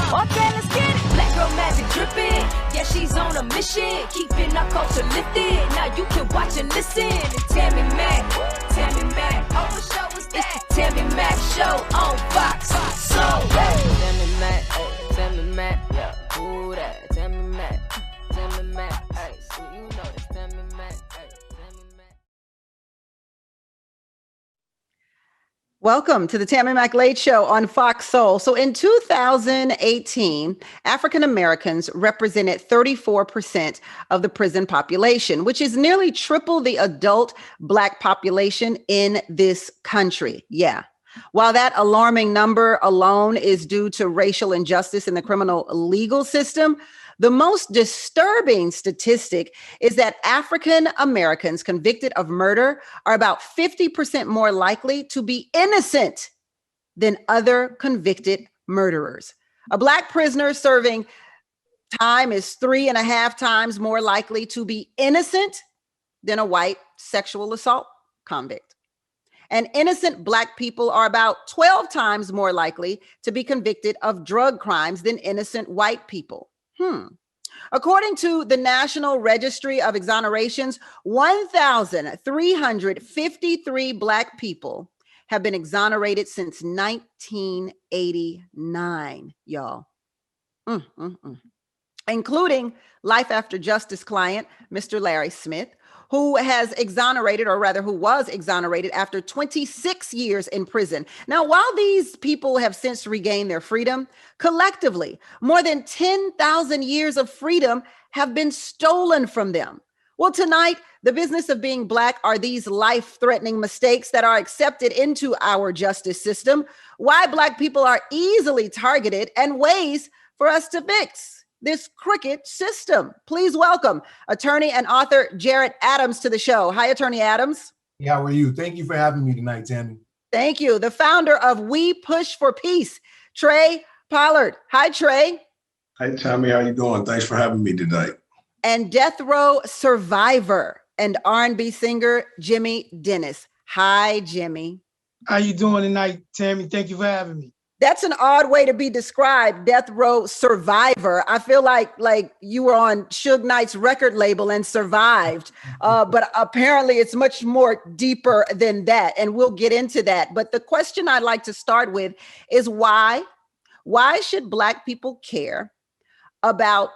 Okay, let's get it. Black girl magic dripping. Yeah, she's on a mission. Keeping our culture lifted. Now you can watch and listen. Tammi Mac. Oh, what show was that? Tammi Mac show on Fox. So, Tammi Mac, yeah. Ooh, that Tammi Mac, hey, so you know this Tammi Mac, hey, Tammi Mac. Welcome to the Tammi Mac Late Show on Fox Soul. So in 2018, African Americans represented 34% of the prison population, which is nearly triple the adult Black population in this country. Yeah. While that alarming number alone is due to racial injustice in the criminal legal system, the most disturbing statistic is that African Americans convicted of murder are about 50% more likely to be innocent than other convicted murderers. A Black prisoner serving time is 3.5 times more likely to be innocent than a white sexual assault convict. And innocent Black people are about 12 times more likely to be convicted of drug crimes than innocent white people. According to the National Registry of Exonerations, 1,353 Black people have been exonerated since 1989, y'all. Including Life After Justice client, Mr. Larry Smith, who was exonerated after 26 years in prison. Now, while these people have since regained their freedom, collectively, more than 10,000 years of freedom have been stolen from them. Well, tonight, the business of being Black are these life-threatening mistakes that are accepted into our justice system, why Black people are easily targeted, and ways for us to fix this crooked system. Please welcome attorney and author Jarrett Adams to the show. Hi, Attorney Adams. Yeah, how are you? Thank you for having me tonight, Tammi. Thank you. The founder of We Push for Peace, Trey Pollard. Hi, Trey. Hi, Tammi. How you doing? Thanks for having me tonight. And death row survivor and R&B singer, Jimmy Dennis. Hi, Jimmy. How you doing tonight, Tammi? Thank you for having me. That's an odd way to be described, death row survivor. I feel like you were on Suge Knight's record label and survived, but apparently it's much more deeper than that, and we'll get into that. But the question I'd like to start with is why should Black people care about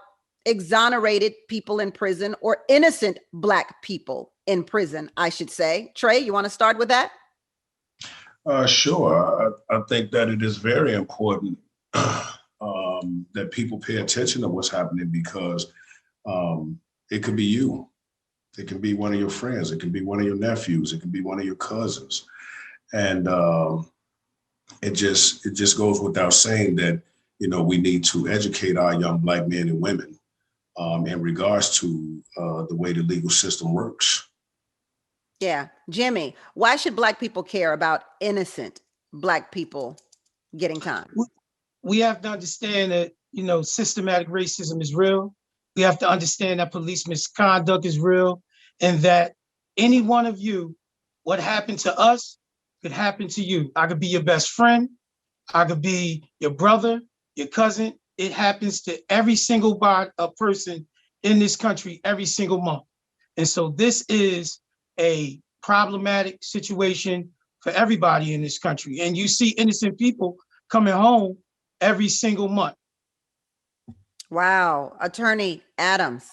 exonerated people in prison, or innocent Black people in prison, I should say? Trey, you want to start with that? Sure. I think that it is very important that people pay attention to what's happening, because it could be you. It can be one of your friends. It can be one of your nephews. It can be one of your cousins. And it just goes without saying that, we need to educate our young Black men and women in regards to the way the legal system works. Yeah. Jimmy, why should Black people care about innocent Black people getting time? We have to understand that, systematic racism is real. We have to understand that police misconduct is real, and that any one of you, what happened to us could happen to you. I could be your best friend. I could be your brother, your cousin. It happens to every single person in this country every single month. And so this is a problematic situation for everybody in this country. And you see innocent people coming home every single month. Wow. Attorney Adams.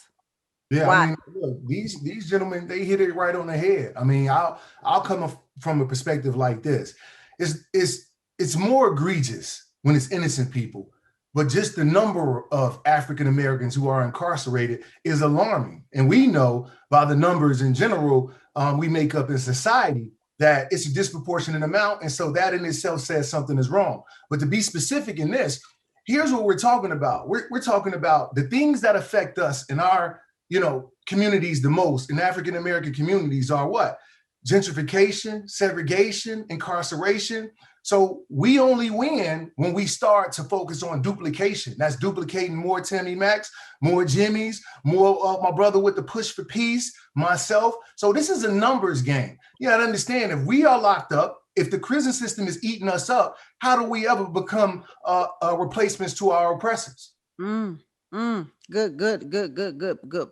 Yeah, why? Look, these gentlemen, they hit it right on the head. I'll come from a perspective like this. It's more egregious when it's innocent people, but just the number of African Americans who are incarcerated is alarming. And we know by the numbers in general we make up in society that it's a disproportionate amount. And so that in itself says something is wrong. But to be specific in this, here's what we're talking about. We're talking about the things that affect us in our communities the most, in African American communities, are what? Gentrification, segregation, incarceration. So we only win when we start to focus on duplication. That's duplicating more Tammi Macs, more Jimmys, more my brother with the Push for Peace, myself. So this is a numbers game. You gotta understand, if we are locked up, If the prison system is eating us up, how do we ever become replacements to our oppressors? Good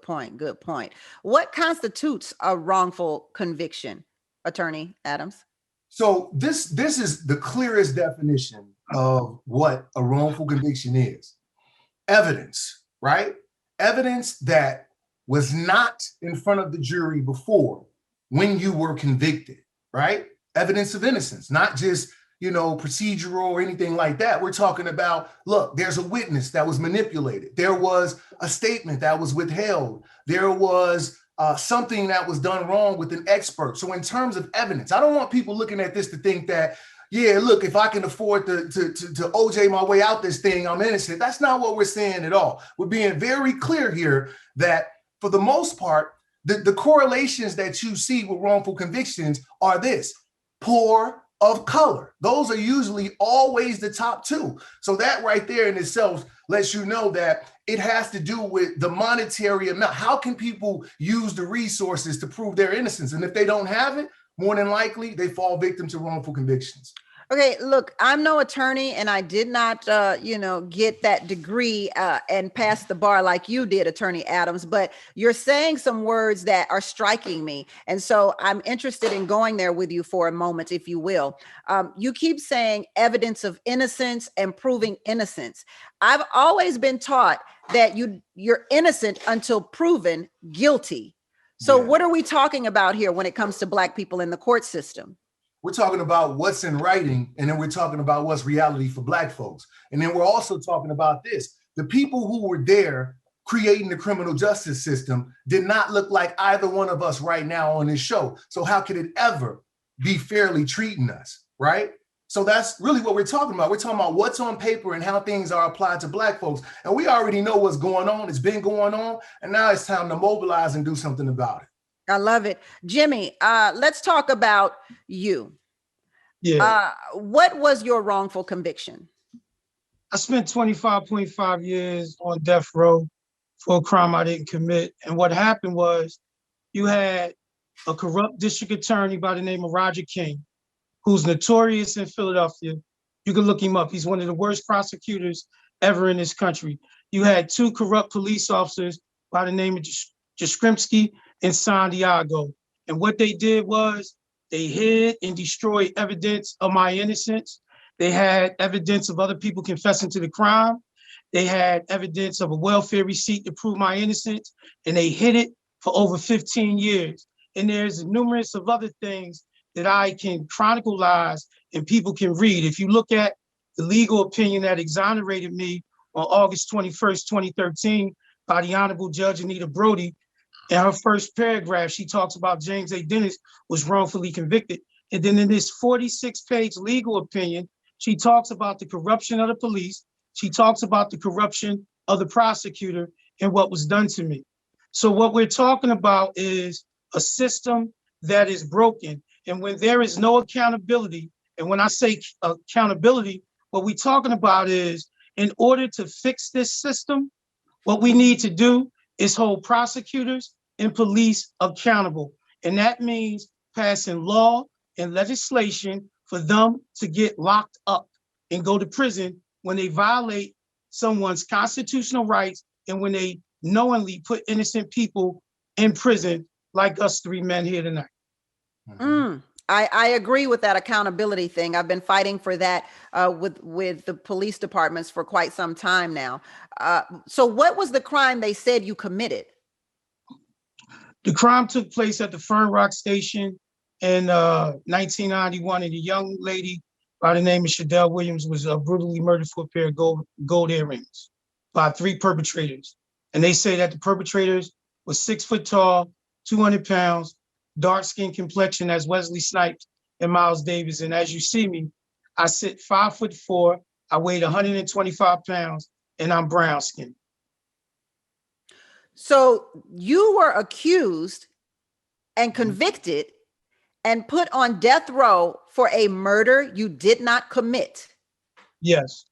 point. Good point. What constitutes a wrongful conviction, Attorney Adams? So this is the clearest definition of what a wrongful conviction is. Evidence, right? Evidence that was not in front of the jury before when you were convicted, right? Evidence of innocence, not just, procedural or anything like that. We're talking about, look, there's a witness that was manipulated. There was a statement that was withheld. There was something that was done wrong with an expert. So in terms of evidence, I don't want people looking at this to think that, yeah, look, if I can afford to OJ my way out this thing, I'm innocent. That's not what we're saying at all. We're being very clear here that for the most part, the correlations that you see with wrongful convictions are this: poor, of color. Those are usually always the top two. So that right there in itself lets you know that it has to do with the monetary amount. How can people use the resources to prove their innocence? And if they don't have it, more than likely they fall victim to wrongful convictions. Okay, look, I'm no attorney and I did not, get that degree and pass the bar like you did, Attorney Adams, but you're saying some words that are striking me. And so I'm interested in going there with you for a moment, if you will. You keep saying evidence of innocence and proving innocence. I've always been taught that you're innocent until proven guilty. So What are we talking about here when it comes to Black people in the court system? We're talking about what's in writing, and then we're talking about what's reality for Black folks. And then we're also talking about this. The people who were there creating the criminal justice system did not look like either one of us right now on this show. So how could it ever be fairly treating us, right? So that's really what we're talking about. We're talking about what's on paper and how things are applied to Black folks. And we already know what's going on. It's been going on. And now it's time to mobilize and do something about it. I love it. Jimmy, let's talk about you. Yeah. What was your wrongful conviction? I spent 25.5 years on death row for a crime I didn't commit. And what happened was you had a corrupt district attorney by the name of Roger King, who's notorious in Philadelphia. You can look him up. He's one of the worst prosecutors ever in this country. You had two corrupt police officers by the name of Jaskrimsky and Santiago. And what they did was they hid and destroyed evidence of my innocence. They had evidence of other people confessing to the crime. They had evidence of a welfare receipt to prove my innocence, and they hid it for over 15 years. And there's numerous of other things that I can chronicleize and people can read. If you look at the legal opinion that exonerated me on August 21st, 2013, by the Honorable Judge Anita Brody, in her first paragraph, she talks about James A. Dennis was wrongfully convicted. And then in this 46-page legal opinion, she talks about the corruption of the police. She talks about the corruption of the prosecutor and what was done to me. So what we're talking about is a system that is broken. And when there is no accountability, and when I say accountability, what we're talking about is in order to fix this system, what we need to do is hold prosecutors and police accountable. And that means passing law and legislation for them to get locked up and go to prison when they violate someone's constitutional rights and when they knowingly put innocent people in prison like us three men here tonight. I agree with that accountability thing. I've been fighting for that with the police departments for quite some time now. So what was the crime they said you committed? The crime took place at the Fern Rock Station in 1991, and a young lady by the name of Shadell Williams was brutally murdered for a pair of gold earrings by three perpetrators. And they say that the perpetrators were 6 foot tall, 200 pounds, dark skin complexion as Wesley Snipes and Miles Davis. And as you see me, I sit 5'4", I weighed 125 pounds, and I'm brown skinned. So you were accused and convicted and put on death row for a murder you did not commit. Yes.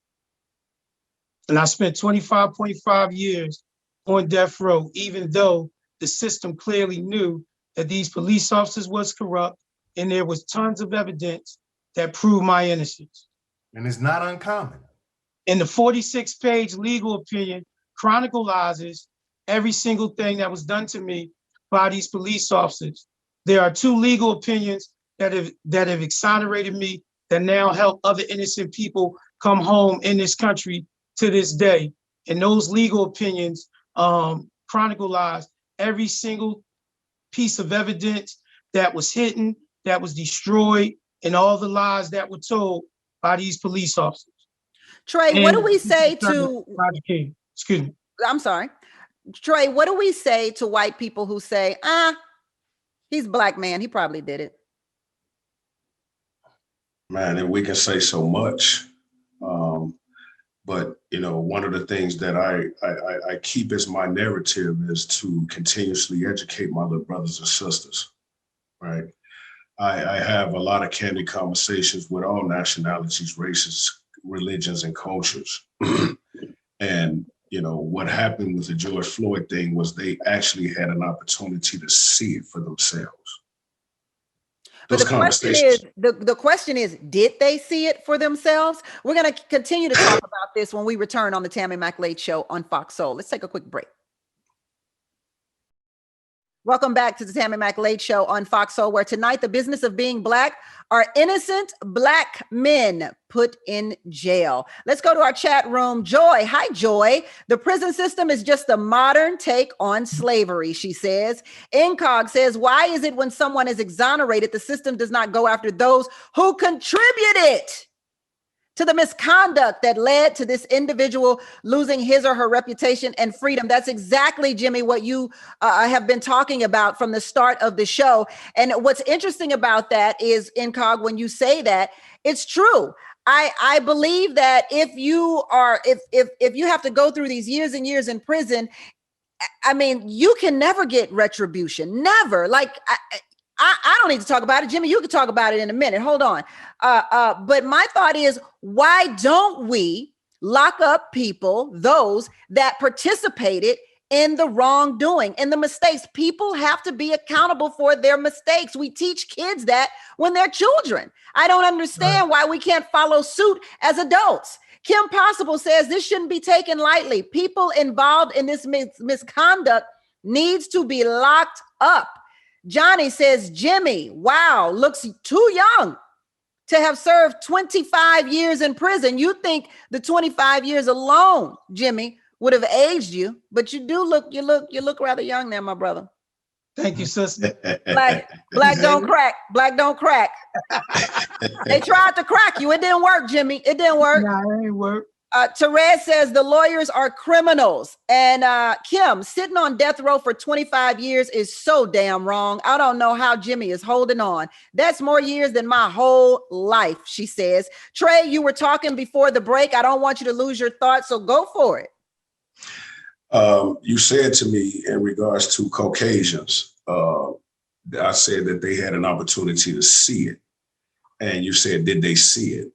And I spent 25.5 years on death row, even though the system clearly knew that these police officers was corrupt and there was tons of evidence that prove my innocence. And it's not uncommon. In the 46-page legal opinion chronicles every single thing that was done to me by these police officers. There are 2 legal opinions that have exonerated me that now help other innocent people come home in this country to this day. And those legal opinions chronicles every single piece of evidence that was hidden, that was destroyed, and all the lies that were told by these police officers. Trey, And what do we say to, excuse me. I'm sorry. Trey, what do we say to white people who say, he's a black man, he probably did it? Man, and we can say so much. But, you know, one of the things that I keep as my narrative is to continuously educate my little brothers and sisters, right? I have a lot of candid conversations with all nationalities, races, religions, and cultures. And, you know, what happened with the George Floyd thing was they actually had an opportunity to see it for themselves. But the question is, did they see it for themselves? We're going to continue to talk about this when we return on the Tammi Mac Late Show on Fox Soul. Let's take a quick break. Welcome back to the Tammi Mac Late Show on Fox Soul, where tonight the business of being black are innocent black men put in jail. Let's go to our chat room. Joy, hi Joy. The prison system is just a modern take on slavery, she says. Incog says, why is it when someone is exonerated, the system does not go after those who contributed to the misconduct that led to this individual losing his or her reputation and freedom? That's exactly, Jimmy, what you have been talking about from the start of the show. And what's interesting about that is, Incog, when you say that, it's true. I believe that if you have to go through these years and years in prison, I mean, you can never get retribution. Never. Like, I don't need to talk about it. Jimmy, you can talk about it in a minute. Hold on. But my thought is, why don't we lock up people, those that participated in the wrongdoing, in the mistakes? People have to be accountable for their mistakes. We teach kids that when they're children. I don't understand why we can't follow suit as adults. Kim Possible says this shouldn't be taken lightly. People involved in this misconduct needs to be locked up. Johnny says, Jimmy, wow, looks too young to have served 25 years in prison. You think the 25 years alone, Jimmy, would have aged you, but you look rather young there, my brother. Thank you, sister. Black don't crack. Black don't crack. They tried to crack you. It didn't work, Jimmy. It didn't work. Nah, it ain't work. Therese says the lawyers are criminals. And Kim, sitting on death row for 25 years is so damn wrong. I don't know how Jimmy is holding on. That's more years than my whole life, she says. Trey, you were talking before the break. I don't want you to lose your thoughts, so go for it. You said to me in regards to Caucasians, I said that they had an opportunity to see it. And you said, did they see it?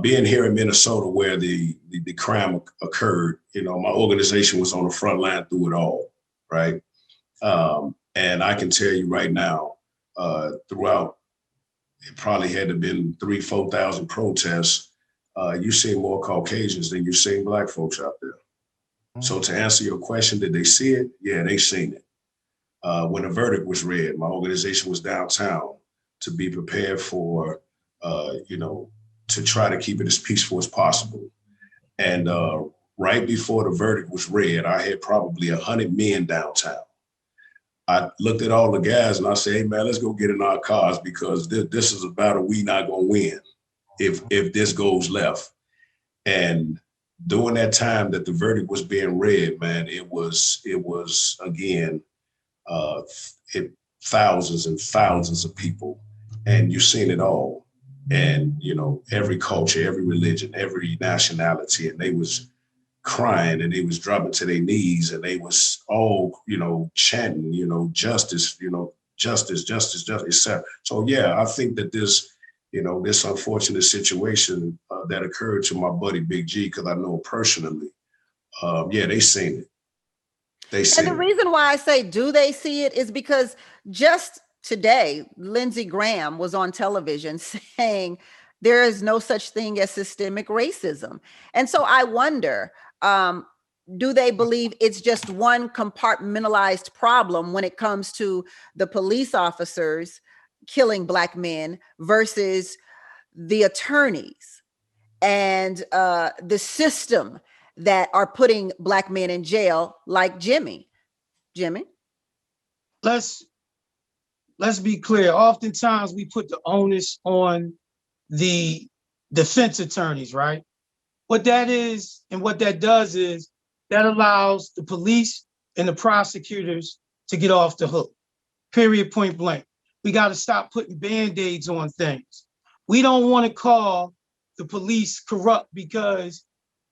Being here in Minnesota where the crime occurred, you know, my organization was on the front line through it all, right? And I can tell you right now, throughout, it probably had to been 3,000-4,000 protests, you see more Caucasians than you see Black folks out there. So to answer your question, did they see it? Yeah, they seen it. When the verdict was read, my organization was downtown to be prepared for, to try to keep it as peaceful as possible. And right before the verdict was read, I had probably 100 men downtown. I looked at all the guys and I said, hey man, let's go get in our cars because this is a battle we not gonna win if this goes left. And during that time that the verdict was being read, man, it was again, thousands and thousands of people, and you've seen it all. And, you know, every culture, every religion, every nationality, and they was crying and they was dropping to their knees and they was all, you know, chanting, you know, justice, justice, justice, justice, etc. So, yeah, I think that this unfortunate situation that occurred to my buddy Big G, because I know him personally, they seen it. They seen it. And the reason why I say, do they see it, is because just today, Lindsey Graham was on television saying there is no such thing as systemic racism. And so I wonder, do they believe it's just one compartmentalized problem when it comes to the police officers killing Black men versus the attorneys and the system that are putting Black men in jail, like Jimmy? Jimmy? Let's be clear. Oftentimes we put the onus on the defense attorneys, right? What that is and what that does is that allows the police and the prosecutors to get off the hook, period, point blank. We got to stop putting Band-Aids on things. We don't want to call the police corrupt because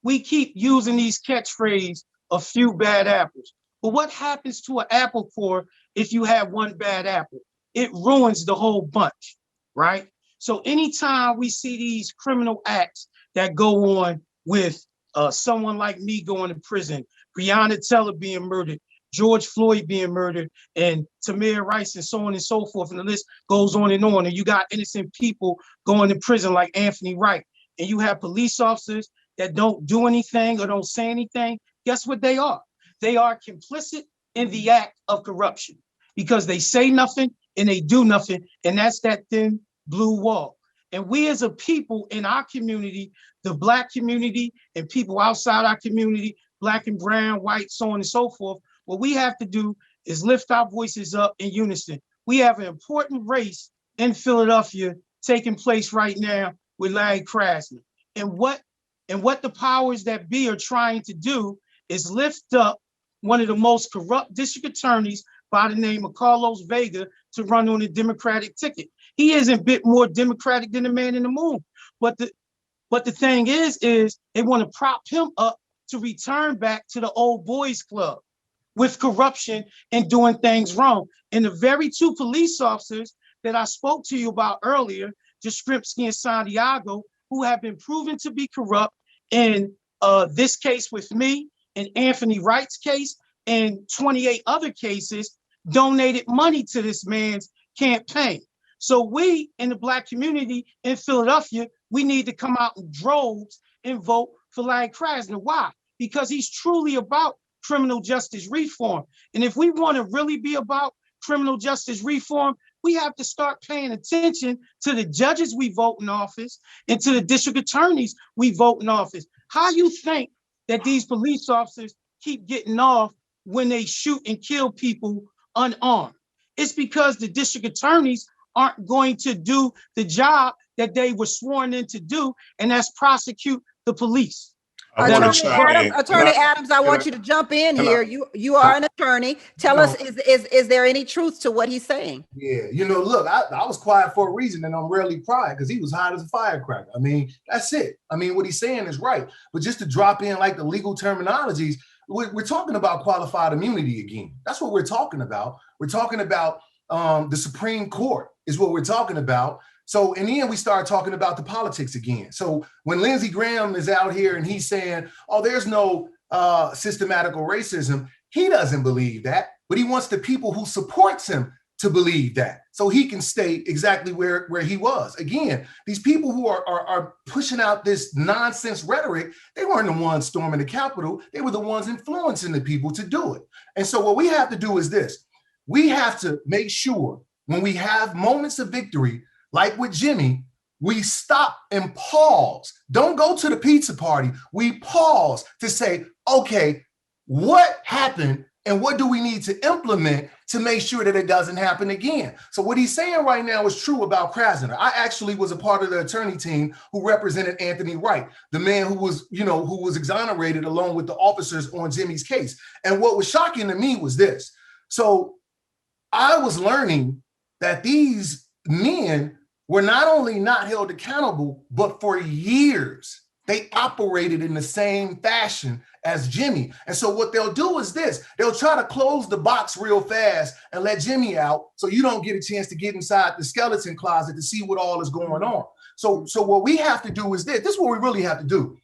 we keep using these catchphrases, a few bad apples. But what happens to an apple core if you have one bad apple? It ruins the whole bunch, right? So anytime we see these criminal acts that go on with someone like me going to prison, Breonna Taylor being murdered, George Floyd being murdered, and Tamir Rice, and so on and so forth, and the list goes on, and you got innocent people going to prison like Anthony Wright, and you have police officers that don't do anything or don't say anything. Guess what they are? They are complicit in the act of corruption because they say nothing and they do nothing, and that's that thin blue wall. And we as a people in our community, the Black community and people outside our community, Black and brown, white, so on and so forth, what we have to do is lift our voices up in unison. We have an important race in Philadelphia taking place right now with Larry Krasner. And what the powers that be are trying to do is lift up one of the most corrupt district attorneys by the name of Carlos Vega to run on the Democratic ticket. He isn't a bit more Democratic than the man in the moon. But the thing is they want to prop him up to return back to the old boys club with corruption and doing things wrong. And the very two police officers that I spoke to you about earlier, Jastrzemski and Santiago, who have been proven to be corrupt in this case with me, and Anthony Wright's case, and 28 other cases, donated money to this man's campaign. So we in the Black community in Philadelphia, we need to come out in droves and vote for Larry Krasner. Why? Because he's truly about criminal justice reform. And if we want to really be about criminal justice reform, we have to start paying attention to the judges we vote in office and to the district attorneys we vote in office. How you think that these police officers keep getting off when they shoot and kill people unarmed? It's because the district attorneys aren't going to do the job that they were sworn in to do, and that's prosecute the police. Attorney Adams, I want you to jump in here. You are an attorney. Tell us, is there any truth to what he's saying? Yeah, look, I was quiet for a reason, and I'm rarely quiet because he was hot as a firecracker. I mean, that's it. I mean, what he's saying is right. But just to drop in like the legal terminologies, we're talking about qualified immunity again. That's what we're talking about. We're talking about the Supreme Court is what we're talking about. So in the end, we start talking about the politics again. So when Lindsey Graham is out here and he's saying, oh, there's no systematical racism, he doesn't believe that, but he wants the people who supports him to believe that so he can stay exactly where he was. Again, these people who are pushing out this nonsense rhetoric, they weren't the ones storming the Capitol. They were the ones influencing the people to do it. And so what we have to do is this. We have to make sure when we have moments of victory, like with Jimmy, we stop and pause. Don't go to the pizza party. We pause to say, okay, what happened and what do we need to implement to make sure that it doesn't happen again? So what he's saying right now is true about Krasner. I actually was a part of the attorney team who represented Anthony Wright, the man who was exonerated along with the officers on Jimmy's case. And what was shocking to me was this. So I was learning that these men were not only not held accountable, but for years, they operated in the same fashion as Jimmy. And so what they'll do is this, they'll try to close the box real fast and let Jimmy out so you don't get a chance to get inside the skeleton closet to see what all is going on. So what we have to do is this is what we really have to do.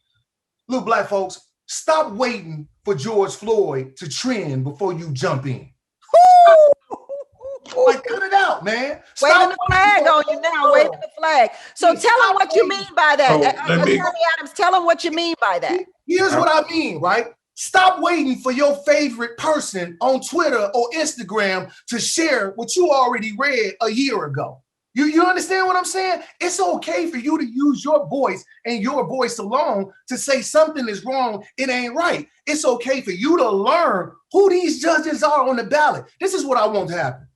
Look, Black folks, stop waiting for George Floyd to trend before you jump in. Like, cut it out, man. Waving Stop the flag on you now, waving the flag. So Please tell them stop what you waving. mean by that. So let me- Attorney Adams, tell them what you mean by that. Here's what I mean, right? Stop waiting for your favorite person on Twitter or Instagram to share what you already read a year ago. You understand what I'm saying? It's okay for you to use your voice and your voice alone to say something is wrong, it ain't right. It's okay for you to learn who these judges are on the ballot. This is what I want to happen.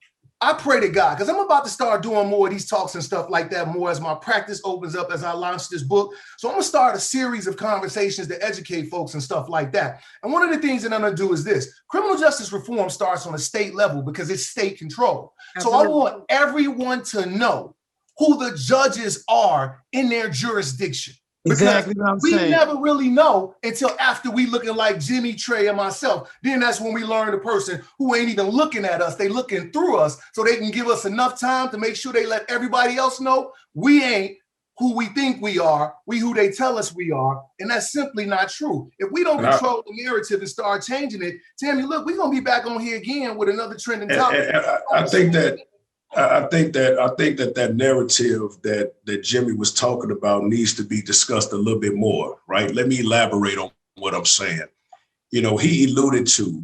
I pray to God, because I'm about to start doing more of these talks and stuff like that more as my practice opens up as I launch this book. So I'm going to start a series of conversations to educate folks and stuff like that. And one of the things that I'm going to do is this. Criminal justice reform starts on a state level because it's state control. Absolutely. So I want everyone to know who the judges are in their jurisdiction. Exactly what I'm we saying. never really know until after we looking like Jimmy, Trey, and myself. Then that's when we learn the person who ain't even looking at us. They looking through us so they can give us enough time to make sure they let everybody else know we ain't who we think we are, we who they tell us we are, and that's simply not true. If we don't control the narrative and start changing it, Tammy, look, we're gonna be back on here again with another trending topic. I think that narrative that Jimmy was talking about needs to be discussed a little bit more, right? Let me elaborate on what I'm saying. You know, he alluded to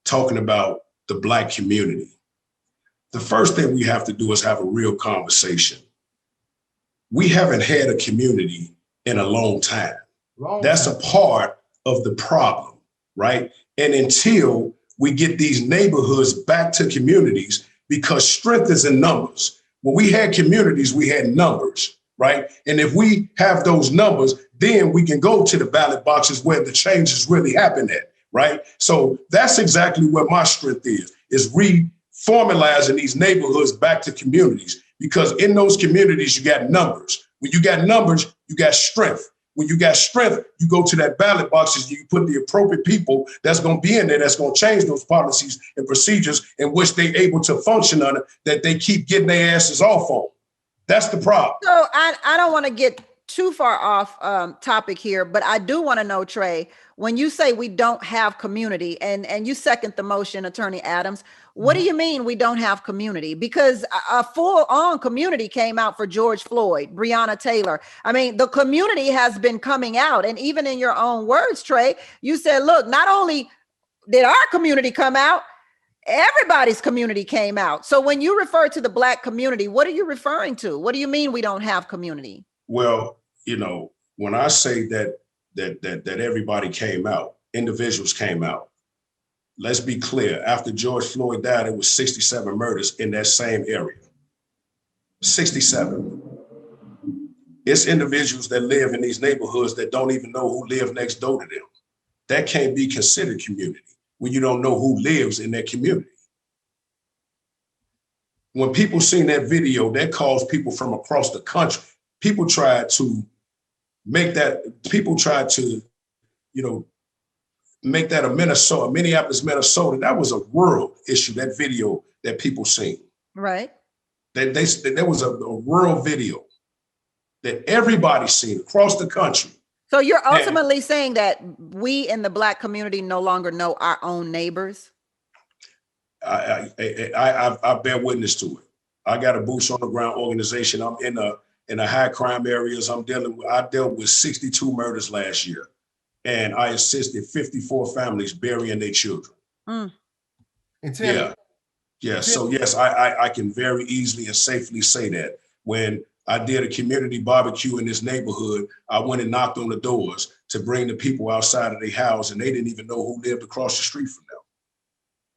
talking about the Black community. The first thing we have to do is have a real conversation. We haven't had a community in a long time. That's a part of the problem, right? And until we get these neighborhoods back to communities, because strength is in numbers. When we had communities, we had numbers, right? And if we have those numbers, then we can go to the ballot boxes where the changes really happen at, right? So that's exactly where my strength is reformalizing these neighborhoods back to communities, because in those communities, you got numbers. When you got numbers, you got strength. When you got strength, you go to that ballot boxes, you put the appropriate people that's going to be in there, that's going to change those policies and procedures in which they're able to function under, that they keep getting their asses off on. That's the problem. So I don't want to get too far off topic here, but I do want to know, Trey, when you say we don't have community, and you second the motion, Attorney Adams, what do you mean we don't have community? Because a full-on community came out for George Floyd, Breonna Taylor. I mean, the community has been coming out. And even in your own words, Trey, you said, look, not only did our community come out, everybody's community came out. So when you refer to the Black community, what are you referring to? What do you mean we don't have community? Well, you know, when I say that everybody came out, individuals came out. Let's be clear. After George Floyd died, it was 67 murders in that same area. 67. It's individuals that live in these neighborhoods that don't even know who live next door to them. That can't be considered community when you don't know who lives in that community. When people seen that video, that caused people from across the country. People tried to, make that a Minneapolis, Minnesota. That was a rural issue, that video that people seen. Right. There was a rural video that everybody seen across the country. So you're ultimately saying that we in the Black community no longer know our own neighbors? I bear witness to it. I got a boots on the ground organization. I'm in the high crime areas. I dealt with 62 murders last year, and I assisted 54 families burying their children. Yeah. So yes, I can very easily and safely say that. When I did a community barbecue in this neighborhood, I went and knocked on the doors to bring the people outside of their house, and they didn't even know who lived across the street from them.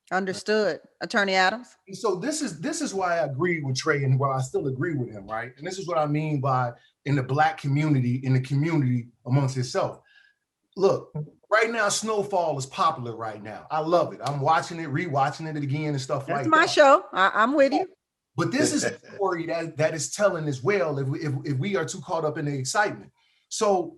Understood. Attorney Adams? And so this is why I agree with Trey, and why I still agree with him, right? And this is what I mean by in the Black community, in the community amongst itself. Look, right now, Snowfall is popular right now. I love it. I'm watching it, rewatching it again and stuff like that. That's my show. I'm with you. But this is a story that is telling as well if we are too caught up in the excitement. So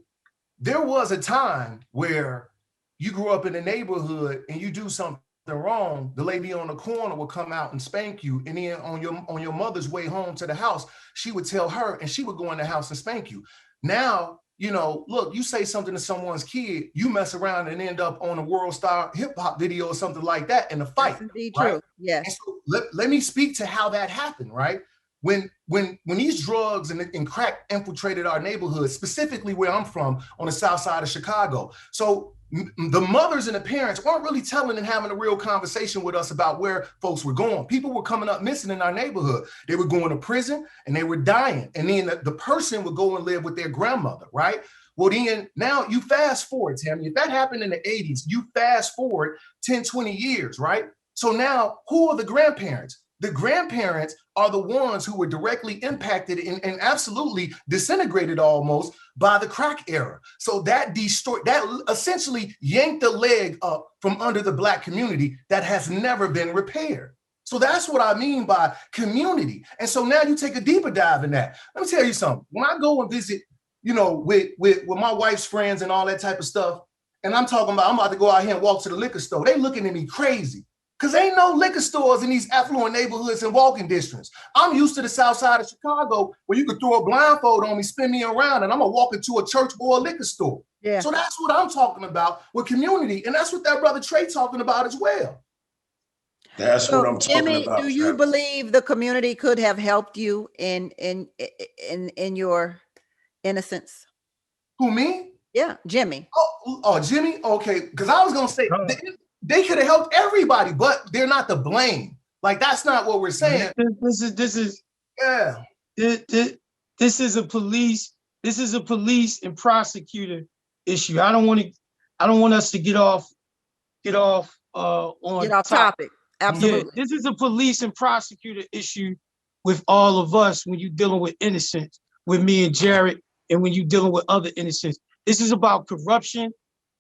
there was a time where you grew up in a neighborhood and you do something wrong, the lady on the corner would come out and spank you, and then on your mother's way home to the house, she would tell her, and she would go in the house and spank you. Now you know, look, you say something to someone's kid, you mess around and end up on a world star hip hop video or something like that in a fight. That's indeed right? true. Yes. And so let me speak to how that happened, right? When these drugs and crack infiltrated our neighborhood, specifically where I'm from on the south side of Chicago. So the mothers and the parents weren't really telling and having a real conversation with us about where folks were going. People were coming up missing in our neighborhood. They were going to prison and they were dying. And then the person would go and live with their grandmother, right? Well, then now you fast forward, Tammy. If that happened in the 80s, you fast forward 10, 20 years, right? So now who are the grandparents? The grandparents are the ones who were directly impacted and absolutely disintegrated almost by the crack era. So that essentially yanked the leg up from under the Black community that has never been repaired. So that's what I mean by community. And so now you take a deeper dive in that. Let me tell you something. When I go and visit, you know, with my wife's friends and all that type of stuff, and I'm about to go out here and walk to the liquor store, they looking at me crazy. Because ain't no liquor stores in these affluent neighborhoods and walking districts. I'm used to the south side of Chicago where you could throw a blindfold on me, spin me around, and I'm gonna walk into a church or a liquor store. Yeah. So that's what I'm talking about with community. And that's what that brother Trey talking about as well. That's what I'm talking about. Do you believe the community could have helped you in your innocence? Who, me? Yeah, Jimmy. Oh, Jimmy? Okay, because I was gonna say they could have helped everybody, but they're not to blame. Like, that's not what we're saying. This is a police and prosecutor issue. I don't want us to get off topic. Absolutely. Yeah, this is a police and prosecutor issue with all of us when you're dealing with innocents, with me and Jared, and when you're dealing with other innocents. This is about corruption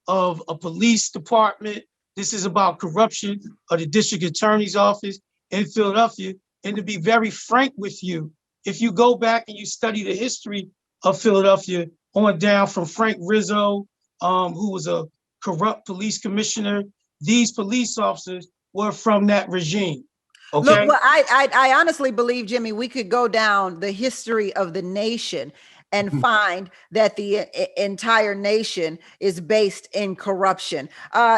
of a police department. This is about corruption of the district attorney's office in Philadelphia. And to be very frank with you, if you go back and you study the history of Philadelphia on down from Frank Rizzo, who was a corrupt police commissioner, these police officers were from that regime. Okay. Look, well, I honestly believe, Jimmy, we could go down the history of the nation and find that the entire nation is based in corruption.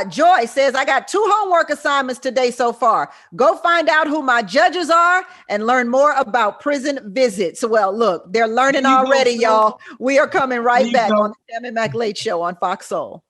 Joy says, I got 2 homework assignments today so far. Go find out who my judges are and learn more about prison visits. Well, look, they're learning already, y'all. We are coming right back on the Tammi Mac Late Show on Fox Soul.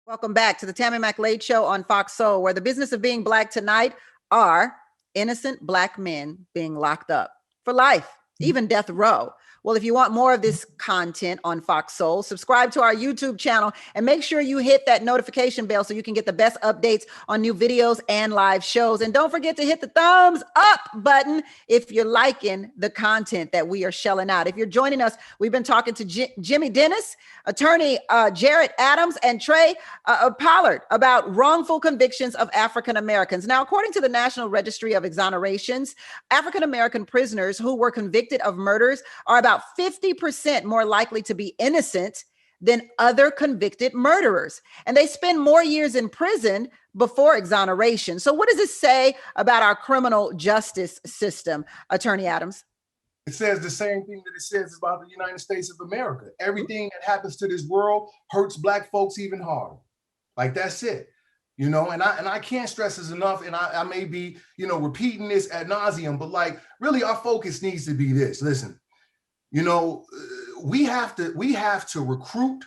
Welcome back to the Tammi Mac Late Show on Fox Soul, where the business of being Black tonight are innocent Black men being locked up for life, even death row. Well, if you want more of this content on Fox Soul, subscribe to our YouTube channel and make sure you hit that notification bell so you can get the best updates on new videos and live shows. And don't forget to hit the thumbs up button if you're liking the content that we are shelling out. If you're joining us, we've been talking to Jimmy Dennis, attorney Jared Adams, and Trey Pollard about wrongful convictions of African Americans. Now, according to the National Registry of Exonerations, African American prisoners who were convicted of murders are about 50% more likely to be innocent than other convicted murderers. And they spend more years in prison before exoneration. So what does it say about our criminal justice system, Attorney Adams? It says the same thing that it says about the United States of America. Everything that happens to this world hurts Black folks even harder. Like, that's it. You know, and I can't stress this enough, and I may be, you know, repeating this ad nauseum, but like, really our focus needs to be this. Listen, you know, we have to recruit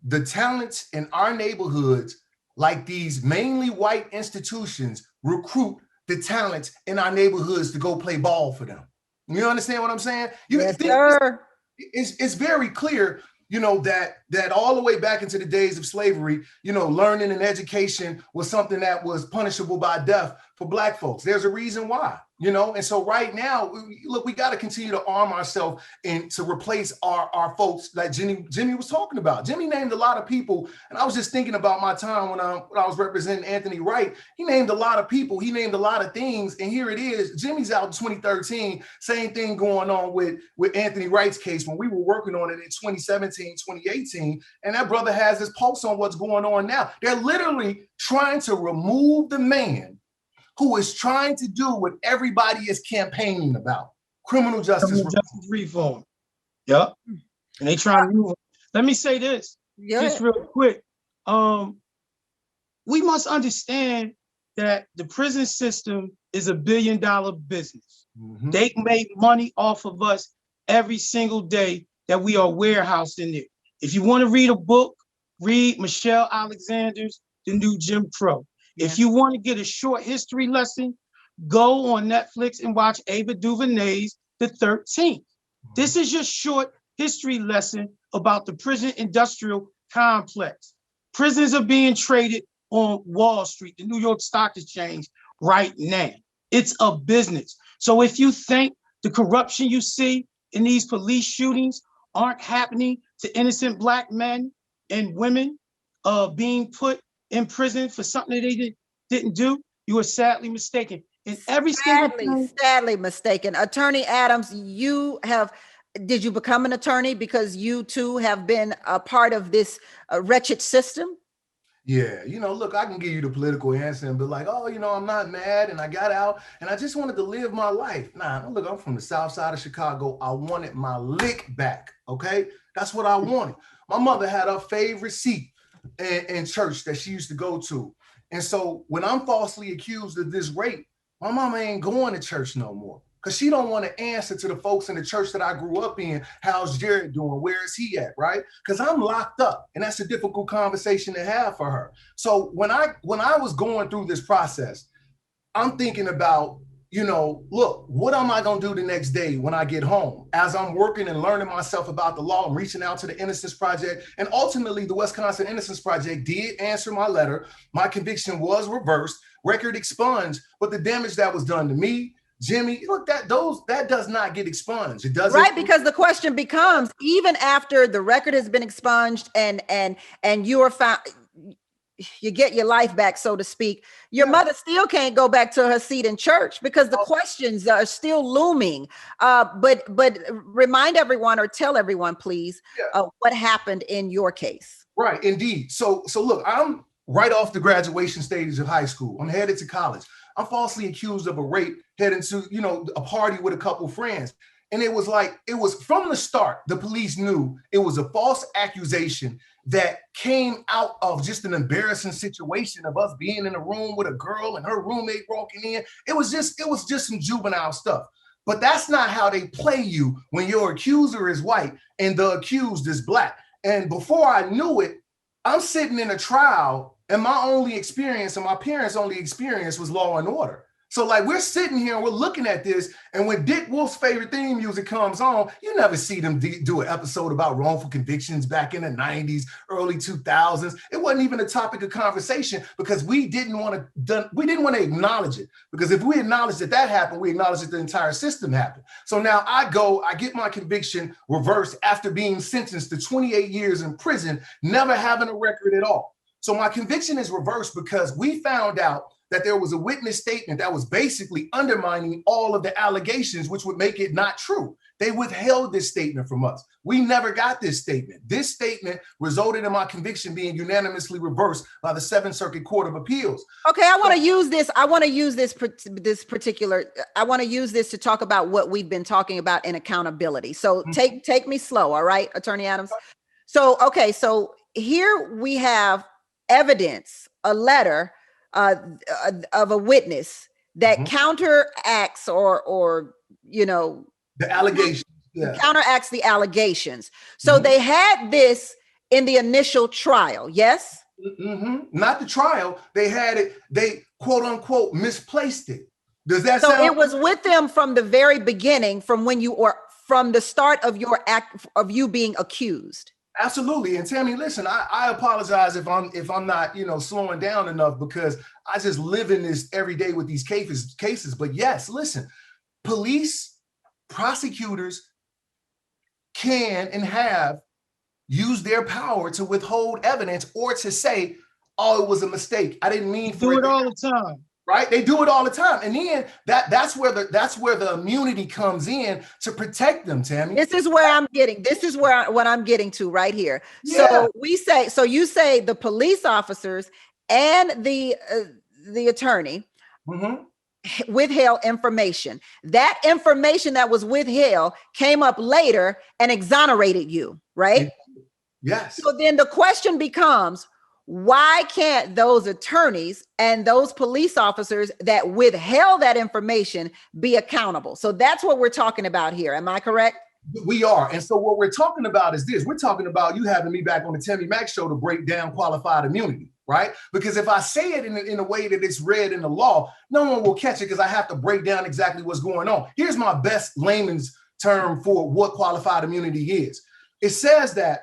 the talents in our neighborhoods like these mainly white institutions recruit the talents in our neighborhoods to go play ball for them. You understand what I'm saying? Yes, sir. It's very clear, you know, that all the way back into the days of slavery, you know, learning and education was something that was punishable by death for Black folks. There's a reason why. You know, and so right now, look, we got to continue to arm ourselves and to replace our folks that Jimmy was talking about. Jimmy named a lot of people, and I was just thinking about my time when I was representing Anthony Wright. He named a lot of people, he named a lot of things, and here it is. Jimmy's out in 2013, same thing going on with Anthony Wright's case when we were working on it in 2017, 2018, and that brother has his pulse on what's going on now. They're literally trying to remove the man who is trying to do what everybody is campaigning about, criminal justice reform. Yeah. and they trying to move. Let me say this, just real quick. We must understand that the prison system is a $1 billion business. Mhm. They make money off of us every single day that we are warehoused in there. If you want to read a book, read Michelle Alexander's The New Jim Crow. If you want to get a short history lesson, go on Netflix and watch Ava DuVernay's The 13th. This is your short history lesson about the prison industrial complex. Prisons are being traded on Wall Street, the New York Stock Exchange right now. It's a business. So if you think the corruption you see in these police shootings aren't happening to innocent Black men and women being put in prison for something that they didn't do, you are sadly mistaken. And every sadly mistaken. Attorney Adams, did you become an attorney because you too have been a part of this wretched system? Yeah, look, I can give you the political answer and be like, oh, I'm not mad and I got out and I just wanted to live my life. Nah, look, I'm from the south side of Chicago. I wanted my lick back, okay? That's what I wanted. My mother had her favorite seat in church that she used to go to. And so when I'm falsely accused of this rape, my mama ain't going to church no more because she don't want to answer to the folks in the church that I grew up in. How's Jared doing? Where is he at, right? Because I'm locked up, and that's a difficult conversation to have for her. So when I was going through this process, I'm thinking about, look, what am I going to do the next day when I get home? As I'm working and learning myself about the law, I'm reaching out to the Innocence Project. And ultimately, the Wisconsin Innocence Project did answer my letter. My conviction was reversed, record expunged, but the damage that was done to me, Jimmy, look, that does not get expunged. It doesn't. Right, because the question becomes, even after the record has been expunged and you are found, you get your life back, so to speak, your mother still can't go back to her seat in church because the questions are still looming. But remind everyone or tell everyone, please, what happened in your case. Right, indeed. So look, I'm right off the graduation stage of high school. I'm headed to college. I'm falsely accused of a rape, heading to, a party with a couple friends. And it was from the start, the police knew it was a false accusation that came out of just an embarrassing situation of us being in a room with a girl and her roommate walking in. It was just some juvenile stuff. But that's not how they play you when your accuser is white and the accused is Black. And before I knew it, I'm sitting in a trial and my only experience and my parents' only experience was Law and Order. So we're sitting here and we're looking at this, and when Dick Wolf's favorite theme music comes on, you never see them do an episode about wrongful convictions back in the 90s, early 2000s. It wasn't even a topic of conversation because we didn't want to acknowledge it. Because if we acknowledged that happened, we acknowledged that the entire system happened. So now I get my conviction reversed after being sentenced to 28 years in prison, never having a record at all. So my conviction is reversed because we found out that there was a witness statement that was basically undermining all of the allegations, which would make it not true. They withheld this statement from us. We never got this statement. This statement resulted in my conviction being unanimously reversed by the 7th Circuit Court of Appeals. Okay, I want to use this to talk about what we've been talking about in accountability. So take me slow, all right, Attorney Adams? So here we have evidence, a letter of a witness that counteracts or the allegations, counteracts the allegations. So they had this in the initial trial, yes? Not the trial. They had it. They quote unquote misplaced it. Does that so sound? It was with them from the very beginning, from the start of your act of you being accused. Absolutely. And Tammy, listen, I apologize if I'm not, slowing down enough because I just live in this every day with these cases. But yes, listen, police, prosecutors can and have used their power to withhold evidence or to say, oh, it was a mistake. I didn't mean for it. Do it all the time. Right? They do it all the time. And then that's where the immunity comes in to protect them, Tammy. This is what I'm getting to right here. Yeah. So you say the police officers and the attorney withheld information. That information that was withheld came up later and exonerated you, right? Yes. So then the question becomes, why can't those attorneys and those police officers that withheld that information be accountable? So that's what we're talking about here. Am I correct? We are. And so what we're talking about is this. We're talking about you having me back on the Tammi Mack show to break down qualified immunity, right? Because if I say it in a way that it's read in the law, no one will catch it because I have to break down exactly what's going on. Here's my best layman's term for what qualified immunity is. It says that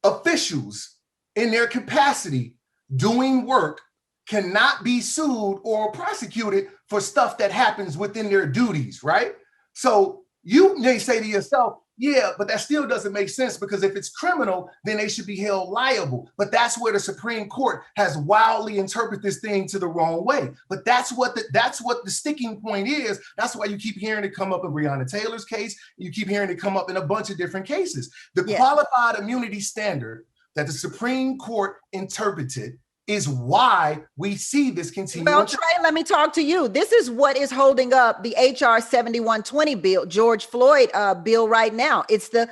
officials in their capacity doing work cannot be sued or prosecuted for stuff that happens within their duties, right? So you may say to yourself, yeah, but that still doesn't make sense because if it's criminal, then they should be held liable. But that's where the Supreme Court has wildly interpreted this thing to the wrong way. But that's what the sticking point is. That's why you keep hearing it come up in Breonna Taylor's case. You keep hearing it come up in a bunch of different cases. The qualified immunity standard that the Supreme Court interpreted is why we see this continue. Well, Trey, let me talk to you. This is what is holding up the HR 7120 bill, George Floyd bill right now. It's the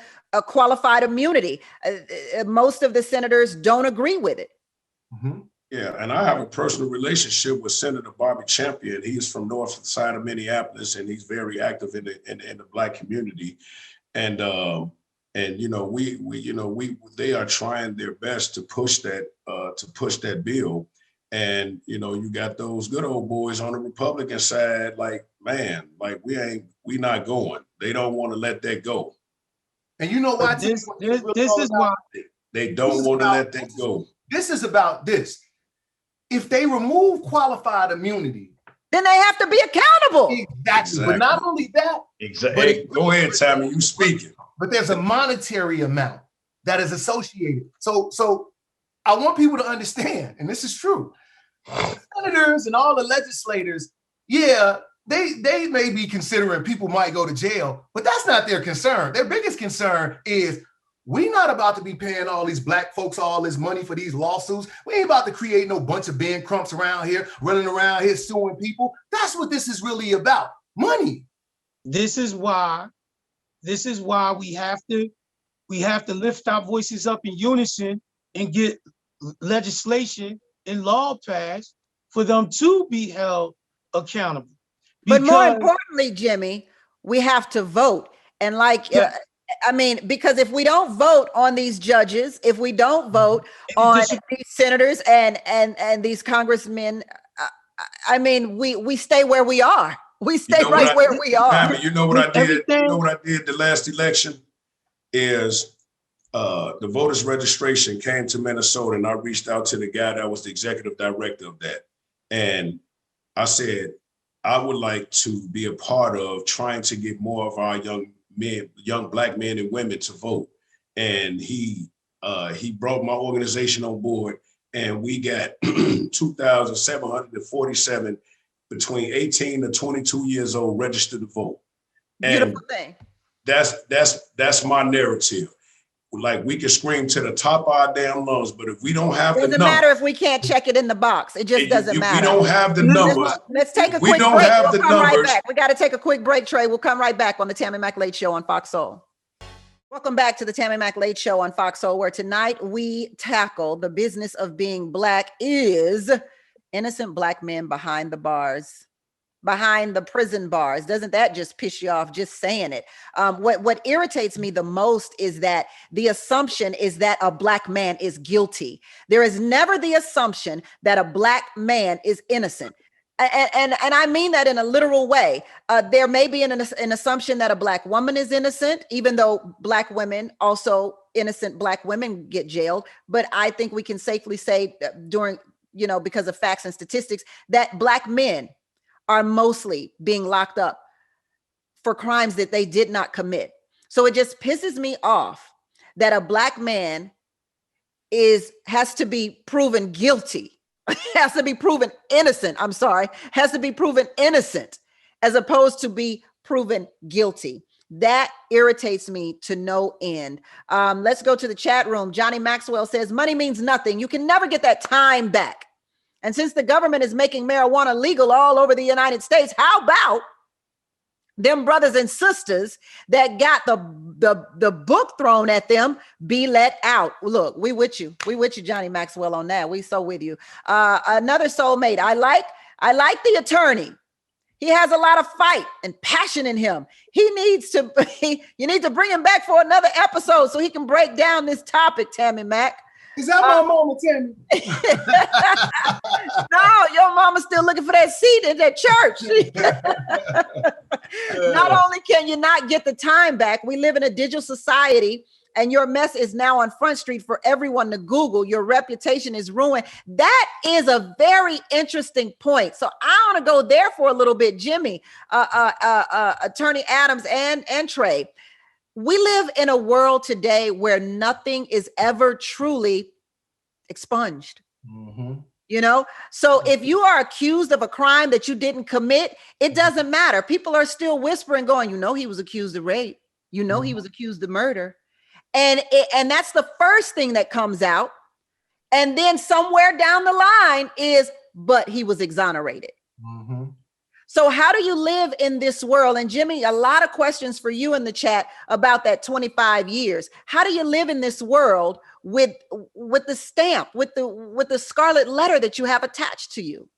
qualified immunity. Most of the senators don't agree with it. Mm-hmm. Yeah, and I have a personal relationship with Senator Bobby Champion. He is from north side of Minneapolis, and he's very active in the Black community. And you know, they are trying their best to push that bill. And you know, you got those good old boys on the Republican side, like, man, like we not going. They don't want to let that go. And you know why? This is why they don't want to let that go. This is about this. If they remove qualified immunity, then they have to be accountable. Exactly. But not only that. Exactly. Hey, go ahead, Tammi. You speaking. But there's a monetary amount that is associated. So I want people to understand, and this is true. The senators and all the legislators, yeah, they may be considering people might go to jail, but that's not their concern. Their biggest concern is we're not about to be paying all these Black folks all this money for these lawsuits. We ain't about to create no bunch of Ben Crumps around here, running around here suing people. That's what this is really about, money. This is why we have to lift our voices up in unison and get legislation and law passed for them to be held accountable. But more importantly, Jimmy, we have to vote. And because if we don't vote on these judges, if we don't vote on these senators and these congressmen, we stay where we are. We stay where we are. Tammi, you know what I did? You know what I did the last election is the voters registration came to Minnesota, and I reached out to the guy that was the executive director of that. And I said, I would like to be a part of trying to get more of our young Black men and women to vote. And he brought my organization on board, and we got 2,747 between 18 to 22 years old registered to vote. And beautiful thing. That's my narrative. Like, we can scream to the top of our damn lungs, but if we don't have the numbers. It doesn't matter if we can't check it in the box. It just doesn't matter. We don't have the numbers. Let's take a quick break. We'll come right back. We got to take a quick break, Trey. We'll come right back on the Tammi Mack Late Show on Fox Soul. Welcome back to the Tammi Mack Late Show on Fox Soul, where tonight we tackle the business of being Black is innocent Black men behind the bars, behind the prison bars. Doesn't that just piss you off just saying it? What irritates me the most is that the assumption is that a Black man is guilty. There is never the assumption that a Black man is innocent. And I mean that in a literal way. There may be an assumption that a Black woman is innocent, even though Black women, also innocent Black women, get jailed. But I think we can safely say because of facts and statistics, that Black men are mostly being locked up for crimes that they did not commit. So it just pisses me off that a Black man has to be proven guilty, has to be proven innocent. Has to be proven innocent as opposed to be proven guilty. That irritates me to no end. Let's go to the chat room. Johnny Maxwell says, money means nothing. You can never get that time back. And since the government is making marijuana legal all over the United States, how about them brothers and sisters that got the book thrown at them be let out? Look, we with you, Johnny Maxwell, on that. We so with you. Another soulmate. I like the attorney. He has a lot of fight and passion in him. He needs to. You need to bring him back for another episode so he can break down this topic, Tammi Mac. Is that my mama, Tammi? No, your mama's still looking for that seat in that church. Not only can you not get the time back, we live in a digital society, and your mess is now on Front Street for everyone to Google. Your reputation is ruined. That is a very interesting point. So I want to go there for a little bit. Jimmy, Attorney Adams, and Trey. We live in a world today where nothing is ever truly expunged. Mm-hmm. You know, so if you are accused of a crime that you didn't commit, it doesn't matter. People are still whispering, going, you know, he was accused of rape. You know, he was accused of murder. And that's the first thing that comes out. And then somewhere down the line is, but he was exonerated. Mm-hmm. So how do you live in this world? And Jimmy, a lot of questions for you in the chat about that 25 years. How do you live in this world with the stamp, with the scarlet letter that you have attached to you?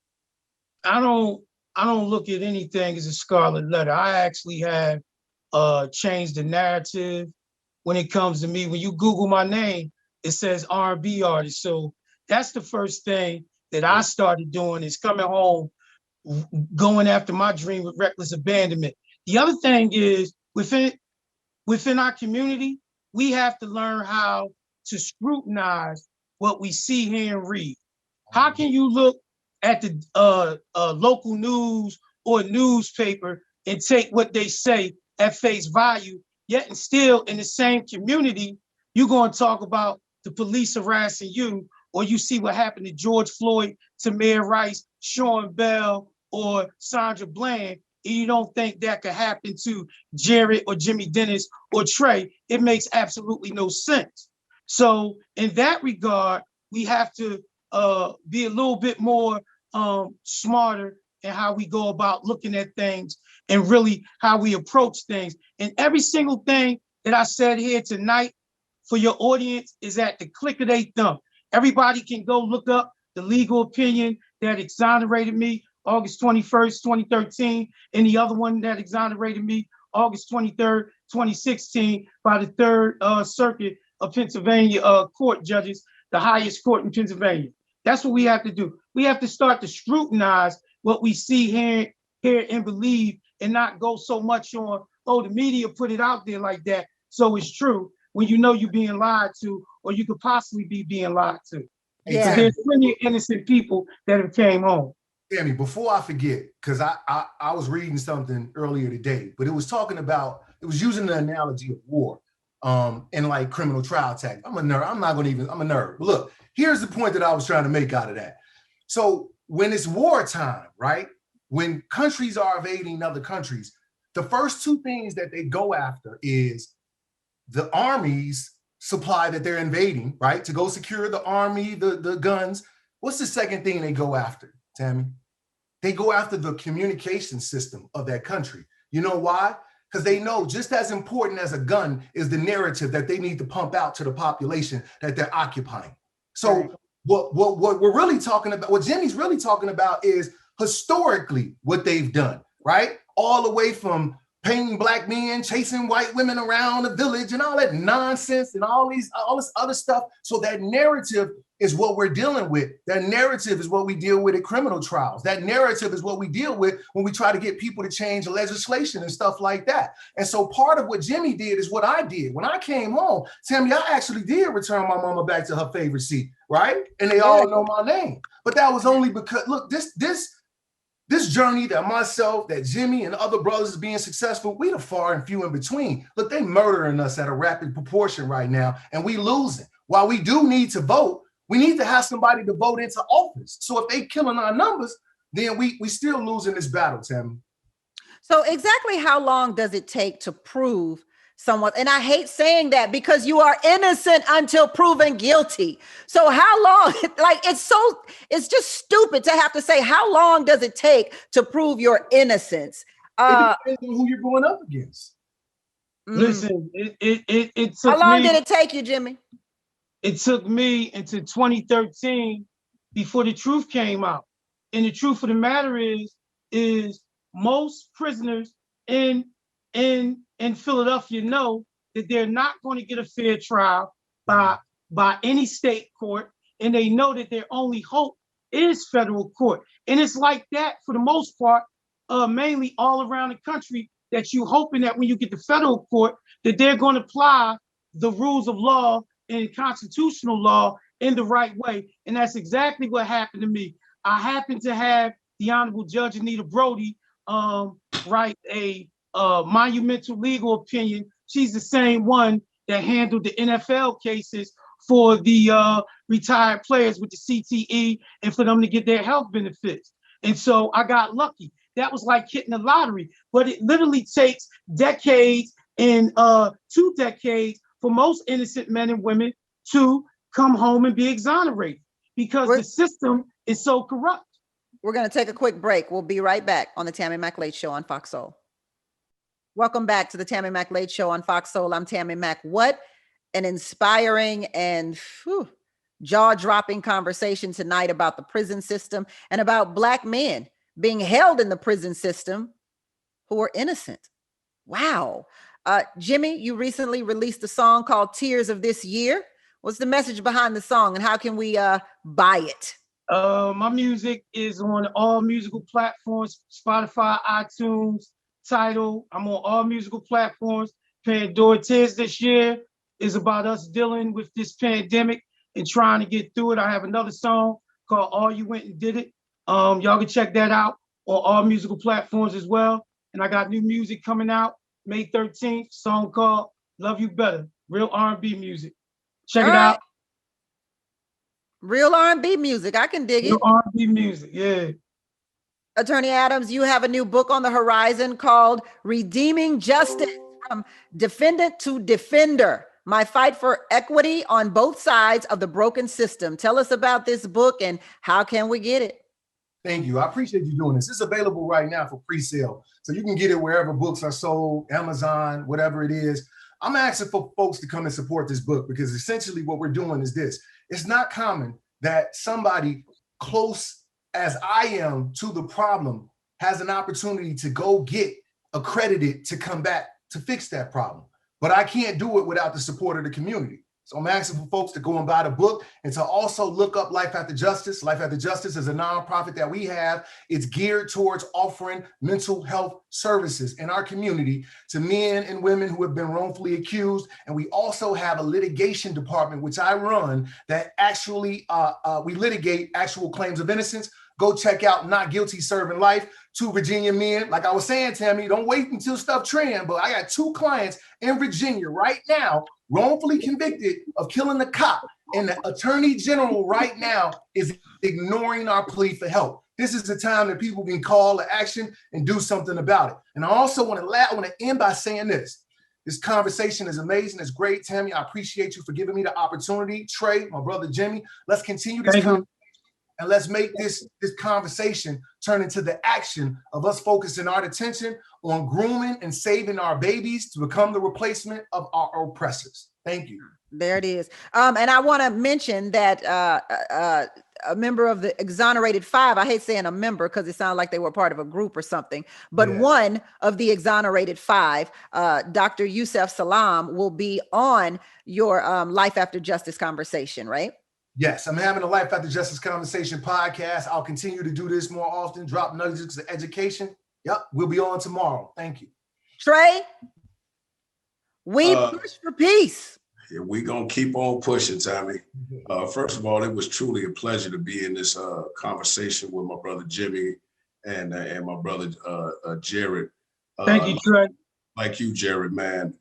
I don't look at anything as a scarlet letter. I actually have changed the narrative when it comes to me. When you Google my name, it says R&B artist. So that's the first thing that I started doing, is coming home, going after my dream with reckless abandonment. The other thing is, within our community, we have to learn how to scrutinize what we see, hear, and read. How can you look at the local news or newspaper and take what they say at face value, yet and still in the same community, you're going to talk about the police harassing you, or you see what happened to George Floyd, Tamir Rice, Sean Bell, or Sandra Bland, and you don't think that could happen to Jared or Jimmy Dennis or Trey? It makes absolutely no sense. So in that regard, we have to be a little bit more smarter in how we go about looking at things, and really how we approach things. And every single thing that I said here tonight for your audience is at the click of their thumb. Everybody can go look up the legal opinion that exonerated me August 21st, 2013, and the other one that exonerated me August 23rd, 2016, by the Third Circuit of Pennsylvania court judges, the highest court in Pennsylvania. That's what we have to do. We have to start to scrutinize what we see, hear, and believe, and not go so much on, oh, the media put it out there like that, so it's true, when you know you're being lied to, or you could possibly be being lied to. Yeah. So there's plenty of innocent people that have came home. Tammi, before I forget, because I was reading something earlier today, but it was talking about, it was using the analogy of war and like criminal trial tactics. I'm a nerd. I'm a nerd. But look, here's the point that I was trying to make out of that. So when it's wartime, right? When countries are invading other countries, the first two things that they go after is the army's supply that they're invading, right? To go secure the army, the guns. What's the second thing they go after, Tammi? They go after the communication system of that country. You know why? Because they know just as important as a gun is the narrative that they need to pump out to the population that they're occupying. So right. what we're really talking about, what Jimmy's really talking about, is historically what they've done, right? All the way from painting black men, chasing white women around the village, and all that nonsense, and all this other stuff. So that narrative is what we're dealing with. That narrative is what we deal with at criminal trials. That narrative is what we deal with when we try to get people to change legislation and stuff like that. And so part of what Jimmy did is what I did. When I came home, Tammi, I actually did return my mama back to her favorite seat, right? And they all know my name. But that was only because, look, this journey that myself, that Jimmy and other brothers is being successful, we are far and few in between. Look, they murdering us at a rapid proportion right now, and we losing. While we do need to vote, we need to have somebody to vote into office. So if they killing our numbers, then we still losing this battle, Tammi. So exactly how long does it take to prove someone. And I hate saying that because you are innocent until proven guilty. So how long, like, it's just stupid to have to say, how long does it take to prove your innocence? It depends on who you're going up against. Listen, it took how long me, did it take you, Jimmy? It took me into 2013 before the truth came out. And the truth of the matter is most prisoners in Philadelphia know that they're not going to get a fair trial by any state court, and they know that their only hope is federal court. And it's like that for the most part, mainly all around the country, that you hoping that when you get to federal court, that they're going to apply the rules of law and constitutional law in the right way. And that's exactly what happened to me. I happened to have the Honorable Judge Anita Brody write a monumental legal opinion. She's the same one that handled the NFL cases for the retired players with the CTE and for them to get their health benefits. And so I got lucky. That was like hitting the lottery, but it literally takes decades and 2 decades for most innocent men and women to come home and be exonerated because the system is so corrupt. We're going to take a quick break. We'll be right back on the Tammi Mack Late Show on Fox Soul. Welcome back to the Tammi Mack Late Show on Fox Soul. I'm Tammi Mack. What an inspiring and jaw-dropping conversation tonight about the prison system and about Black men being held in the prison system who are innocent. Wow. Jimmy, you recently released a song called Tears of This Year. What's the message behind the song and how can we buy it? My music is on all musical platforms, Spotify, iTunes, Tidal. I'm on all musical platforms. Pandora Tears This Year is about us dealing with this pandemic and trying to get through it. I have another song called All You Went and Did It. Y'all can check that out on all musical platforms as well. And I got new music coming out May 13th, song called Love You Better, real R&B music. Check it out. Real R&B music. I can dig it. Real R&B music, yeah. Attorney Adams, you have a new book on the horizon called Redeeming Justice from Defendant to Defender, My Fight for Equity on Both Sides of the Broken System. Tell us about this book and how can we get it? Thank you. I appreciate you doing this. It's available right now for pre-sale. So you can get it wherever books are sold, Amazon, whatever it is. I'm asking for folks to come and support this book because essentially what we're doing is this. It's not common that somebody close as I am to the problem has an opportunity to go get accredited to come back to fix that problem. But I can't do it without the support of the community. So I'm asking for folks to go and buy the book and to also look up Life After Justice. Life After Justice is a nonprofit that we have. It's geared towards offering mental health services in our community to men and women who have been wrongfully accused. And we also have a litigation department, which I run, that actually we litigate actual claims of innocence. Go check out Not Guilty Serving Life. 2 Virginia men. Like I was saying, Tammy, don't wait until stuff trend, but I got 2 clients in Virginia right now, wrongfully convicted of killing the cop. And the attorney general right now is ignoring our plea for help. This is the time that people can call to action and do something about it. And I also want to end by saying this. This conversation is amazing. It's great, Tammy. I appreciate you for giving me the opportunity. Trey, my brother Jimmy, let's continue this conversation. And let's make this conversation turn into the action of us focusing our attention on grooming and saving our babies to become the replacement of our oppressors. Thank you. There it is. And I want to mention that a member of the Exonerated 5, I hate saying a member because it sounds like they were part of a group or something, but one of the Exonerated 5, Dr. Yusef Salam, will be on your Life After Justice conversation, right? Yes, I'm having a Life After Justice Conversation podcast. I'll continue to do this more often, drop nuggets of education. Yep, we'll be on tomorrow. Thank you. Trey, we push for peace. Yeah, we're going to keep on pushing, Tammy. First of all, it was truly a pleasure to be in this conversation with my brother Jimmy and my brother Jared. Thank you, Trey. Like you, Jared, man.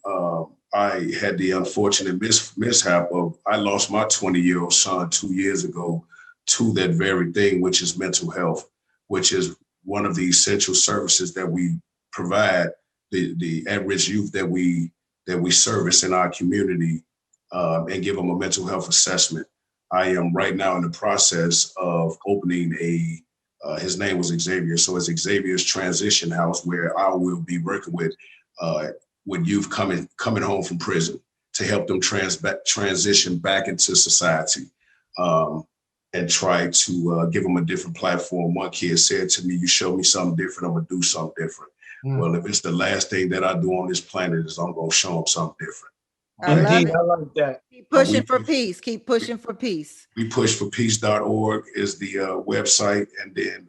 I had the unfortunate mishap of I lost my 20-year-old son 2 years ago to that very thing, which is mental health, which is one of the essential services that we provide the at-risk youth that we that we service in our community and give them a mental health assessment. I am right now in the process of opening his name was Xavier, so it's Xavier's Transition House, where I will be working with youth coming home from prison to help them transition back into society. And try to give them a different platform. One kid said to me, "You show me something different, I'm gonna do something different." Well, if it's the last thing that I do on this planet, is I'm gonna show them something different. Indeed, I like that. Keep pushing for peace. Keep pushing for peace. We pushforpeace.org is the website, and then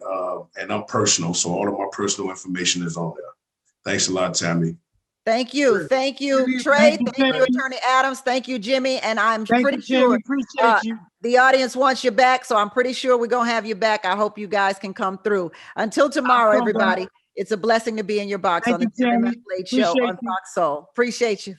and I'm personal, so all of my personal information is on there. Thanks a lot, Tammi. Thank you. Thank you, Trey. Thank you, Attorney Adams. Thank you, Jimmy. And I'm pretty sure appreciate you. The audience wants you back, so I'm pretty sure we're going to have you back. I hope you guys can come through. Until tomorrow, everybody, it's a blessing to be in your box on the Tammi Late Show on Fox Soul. Appreciate you.